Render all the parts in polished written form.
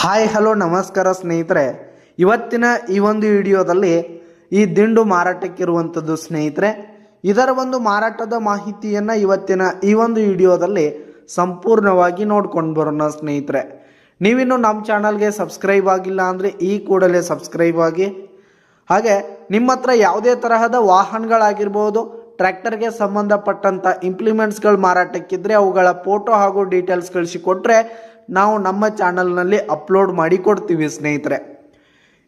Hi hello ನಮಸ್ಕಾರ ಸ್ನೇಹಿತರೆ, ಇವತ್ತಿನ ಈ ಒಂದು ವಿಡಿಯೋದಲ್ಲಿ ಈ ದಿಂಡು ಮಾರಾಟಕ್ಕಿರುವಂಥದ್ದು ಸ್ನೇಹಿತರೆ. ಇದರ ಒಂದು ಮಾರಾಟದ ಮಾಹಿತಿಯನ್ನು ಇವತ್ತಿನ ಈ ಒಂದು ವಿಡಿಯೋದಲ್ಲಿ ಸಂಪೂರ್ಣವಾಗಿ ನೋಡ್ಕೊಂಡು ಬರೋಣ ಸ್ನೇಹಿತರೆ. ನೀವಿನ್ನು ನಮ್ಮ ಚಾನಲ್ಗೆ ಸಬ್ಸ್ಕ್ರೈಬ್ ಆಗಿಲ್ಲ ಅಂದರೆ ಈ ಕೂಡಲೇ ಸಬ್ಸ್ಕ್ರೈಬ್ ಆಗಿ. ಹಾಗೆ ನಿಮ್ಮ ಹತ್ರ ಯಾವುದೇ ತರಹದ ವಾಹನಗಳಾಗಿರ್ಬೋದು, ಟ್ರ್ಯಾಕ್ಟರ್ಗೆ ಸಂಬಂಧಪಟ್ಟಂಥ ಇಂಪ್ಲಿಮೆಂಟ್ಸ್ಗಳು ಮಾರಾಟಕ್ಕಿದ್ರೆ ಅವುಗಳ ಫೋಟೋ ಹಾಗೂ ಡೀಟೇಲ್ಸ್ ಕಳಿಸಿಕೊಟ್ರೆ ನಾವು ನಮ್ಮ ಚಾನಲ್ನಲ್ಲಿ ಅಪ್ಲೋಡ್ ಮಾಡಿ ಕೊಡ್ತೀವಿ ಸ್ನೇಹಿತರೆ.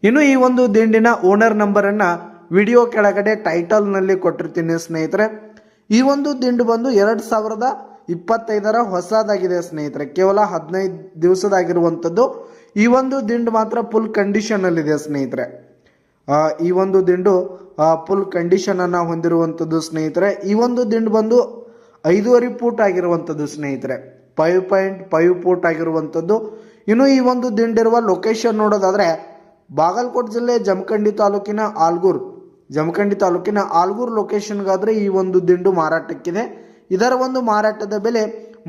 ಇನ್ನು ಈ ಒಂದು ದಿಂಡಿನ ಓನರ್ ನಂಬರನ್ನು ವಿಡಿಯೋ ಕೆಳಗಡೆ ಟೈಟಲ್ನಲ್ಲಿ ಕೊಟ್ಟಿರ್ತೀನಿ ಸ್ನೇಹಿತರೆ. ಈ ಒಂದು ದಿಂಡು ಬಂದು 2025 ಹೊಸದಾಗಿದೆ ಸ್ನೇಹಿತರೆ, ಕೇವಲ 15 ದಿವಸದಾಗಿರುವಂಥದ್ದು. ಈ ಒಂದು ದಿಂಡು ಮಾತ್ರ ಫುಲ್ ಕಂಡೀಷನಲ್ಲಿದೆ ಸ್ನೇಹಿತರೆ. ಈ ಒಂದು ದಿಂಡು ಫುಲ್ ಕಂಡೀಷನನ್ನು ಹೊಂದಿರುವಂಥದ್ದು ಸ್ನೇಹಿತರೆ. ಈ ಒಂದು ದಿಂಡು ಬಂದು 5.5 ಫೂಟ್ ಆಗಿರುವಂಥದ್ದು ಸ್ನೇಹಿತರೆ, 5.5 ಫೂಟ್ ಆಗಿರುವಂಥದ್ದು. ಇನ್ನು ಈ ಒಂದು ದಿಂಡಿರುವ ಲೊಕೇಶನ್ ನೋಡೋದಾದರೆ ಬಾಗಲಕೋಟೆ ಜಿಲ್ಲೆ ಜಮಖಂಡಿ ತಾಲೂಕಿನ ಆಲ್ಗೂರ್ ಲೊಕೇಶನ್ಗಾದರೆ ಈ ಒಂದು ದಿಂಡು ಮಾರಾಟಕ್ಕಿದೆ. ಇದರ ಒಂದು ಮಾರಾಟದ ಬೆಲೆ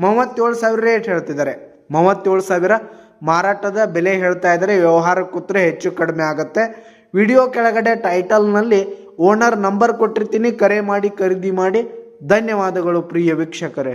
37,000 ರೇಟ್ ಹೇಳ್ತಿದ್ದಾರೆ. 37,000 ಮಾರಾಟದ ಬೆಲೆ ಹೇಳ್ತಾ ಇದ್ದಾರೆ. ವ್ಯವಹಾರ ಕೂತ್ರೆ ಹೆಚ್ಚು ಕಡಿಮೆ ಆಗುತ್ತೆ. ವಿಡಿಯೋ ಕೆಳಗಡೆ ಟೈಟಲ್ನಲ್ಲಿ ಓನರ್ ನಂಬರ್ ಕೊಟ್ಟಿರ್ತೀನಿ, ಕರೆ ಮಾಡಿ ಖರೀದಿ ಮಾಡಿ. ಧನ್ಯವಾದಗಳು ಪ್ರಿಯ ವೀಕ್ಷಕರೇ.